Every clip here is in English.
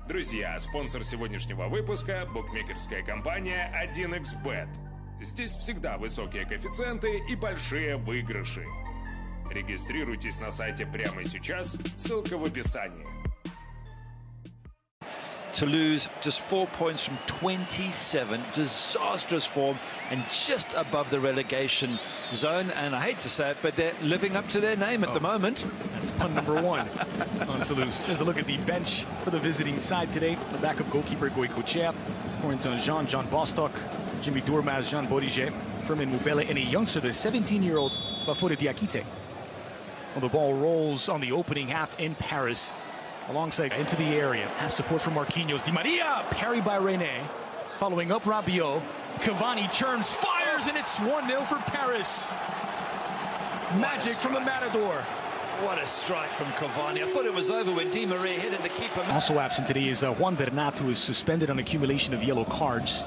Друзья, спонсор сегодняшнего выпуска – букмекерская компания 1xBet. Здесь всегда высокие коэффициенты и большие выигрыши. Регистрируйтесь на сайте прямо сейчас, ссылка в описании. Toulouse just 4 points from 27, disastrous form and just above the relegation zone. And I hate to say it, but they're living up to their name at the moment. That's pun number one on Toulouse. There's a look at the bench for the visiting side today. The backup goalkeeper Goikochea, Corentin Jean Bostock, Jimmy Dourmaz, Jean Boriget, Firmin Mubele, and a youngster, the 17-year-old Bafore Diakite. Well, the ball rolls on the opening half in Paris. Alongside into the area, has support from Marquinhos. Di Maria, parry by René. Following up Rabiot. Cavani churns, fires, and it's 1-0 for Paris. Magic from the Matador. What a strike from Cavani. I thought it was over when Di Maria hit it, the keeper. Also absent today is Juan Bernat, who is suspended on accumulation of yellow cards.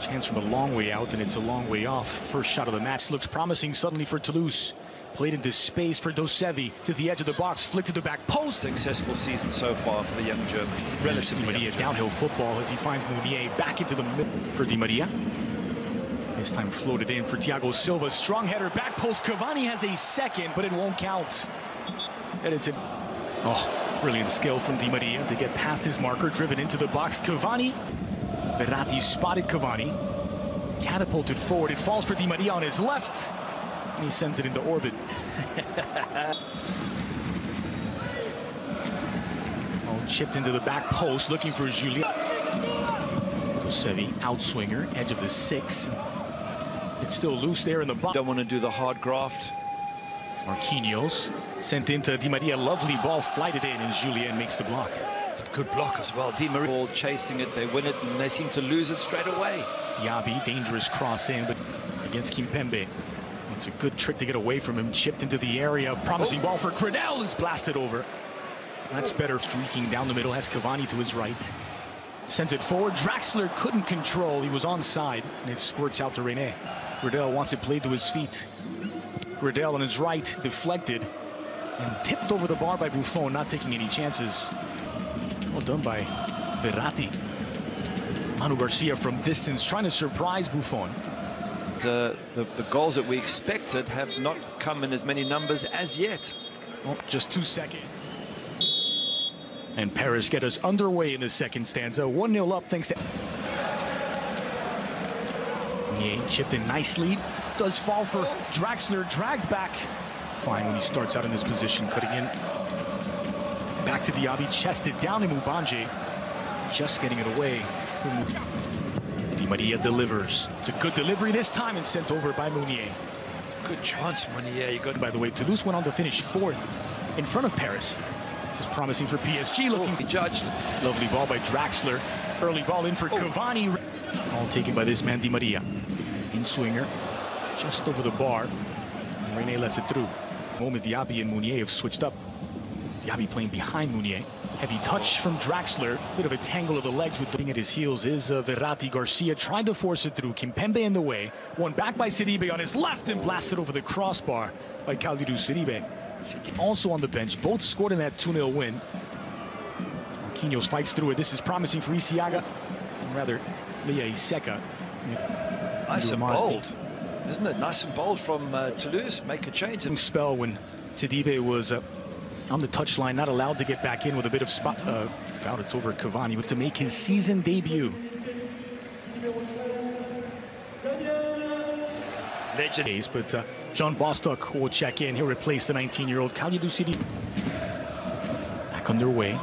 Chance from a long way out, and it's a long way off. First shot of the match looks promising suddenly for Toulouse. Played into space for Dosevi, to the edge of the box, flicked to the back post. Successful season so far for the young German. Relatively Di Maria downhill football as he finds Mounier back into the middle for Di Maria. This time floated in for Thiago Silva. Strong header, back post. Cavani has a second, but it won't count. Edinson. Oh, brilliant skill from Di Maria to get past his marker, driven into the box. Cavani. Verratti spotted Cavani. Catapulted forward. It falls for Di Maria on his left. And he sends it into orbit. Oh, chipped into the back post, looking for Julien. Dosevi, outswinger, edge of the 6. It's still loose there in the box. Don't want to do the hard graft. Marquinhos sent into Di Maria, lovely ball, flighted in, and Julien makes the block. Good block as well. Di Maria ball chasing it, they win it, and they seem to lose it straight away. Diaby, dangerous cross in, but against Kimpembe. It's a good trick to get away from him. Chipped into the area. Promising ball for Credel is blasted over. That's better. Streaking down the middle. Has Cavani to his right. Sends it forward. Draxler couldn't control. He was onside. And it squirts out to René. Credel wants it played to his feet. Credel on his right. Deflected. And tipped over the bar by Buffon. Not taking any chances. Well done by Verratti. Manu Garcia from distance. Trying to surprise Buffon. The goals that we expected have not come in as many numbers as yet. Well, just 2 seconds. And Paris get us underway in the second stanza. 1-0 up thanks to... Mounier chipped in nicely. Does fall for Draxler. Dragged back. Fine when he starts out in this position, cutting in. Back to Diaby. Chested down to Mubanje. Just getting it away. Di Maria delivers. It's a good delivery this time and sent over by Mounier. Good chance, Mounier. You got. By the way, Toulouse went on to finish 4th in front of Paris. This is promising for PSG. Looking he judged. Lovely ball by Draxler. Early ball in for Cavani. All taken by this man, Di Maria. In swinger, just over the bar. And René lets it through. Moment Diaby and Mounier have switched up. Diaby playing behind Mounier. Heavy touch from Draxler. Bit of a tangle of the legs with the at his heels is Verratti. Garcia tried to force it through. Kimpembe in the way. One back by Sidibe on his left and blasted over the crossbar by Kalidou Sidibe. Also on the bench. Both scored in that 2-0 win. Marquinhos fights through it. This is promising for Isiaga. Or rather, Leia Iseka. Nice and bold. Isn't it nice and bold from Toulouse? Make a change. Spell when Sidibe was... on the touchline, not allowed to get back in with a bit of spot. Out, it's over Cavani. Was to make his season debut. Legend. But Jean Bostock will check in. He'll replace the 19-year-old Kalidou Sidibe. Back underway.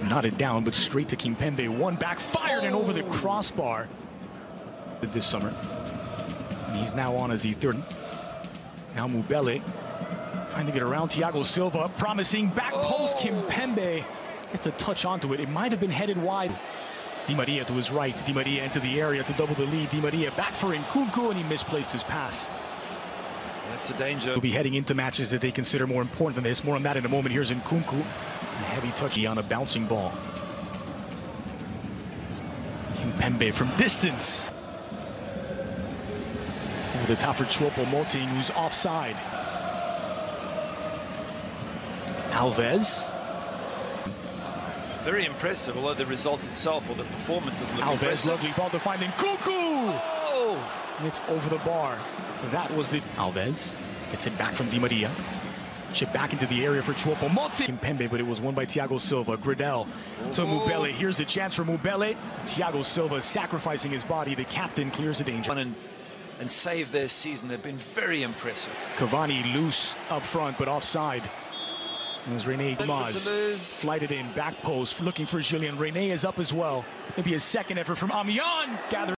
Knotted down, but straight to Kimpembe. One back, fired and over the crossbar. This summer. And he's now on as the third. Now Mubele. Trying to get around Thiago Silva, promising back post. Kimpembe gets a touch onto it. It might have been headed wide. Di Maria to his right. Di Maria into the area to double the lead. Di Maria back for Nkunku, and he misplaced his pass. That's a danger. He'll be heading into matches that they consider more important than this. More on that in a moment. Here's Nkunku. A heavy touch on a bouncing ball. Kimpembe from distance. Over the top for Choupo-Moting, who's offside. Alves. Very impressive, although the result itself or the performance doesn't look Alves, impressive. lovely ball to find in Cuckoo! Oh! And it's over the bar. That was the... Alves gets it back from Di Maria. Chip back into the area for Choupo-Moting. Kimpembe, but it was won by Thiago Silva. Gradel to Mubele. Here's the chance for Mubele. Thiago Silva sacrificing his body. The captain clears the danger. And save their season. They've been very impressive. Cavani loose up front, but offside. It was René Gomez. Flighted in, back post, looking for Julien. René is up as well. Maybe a second effort from Amian. Gathered.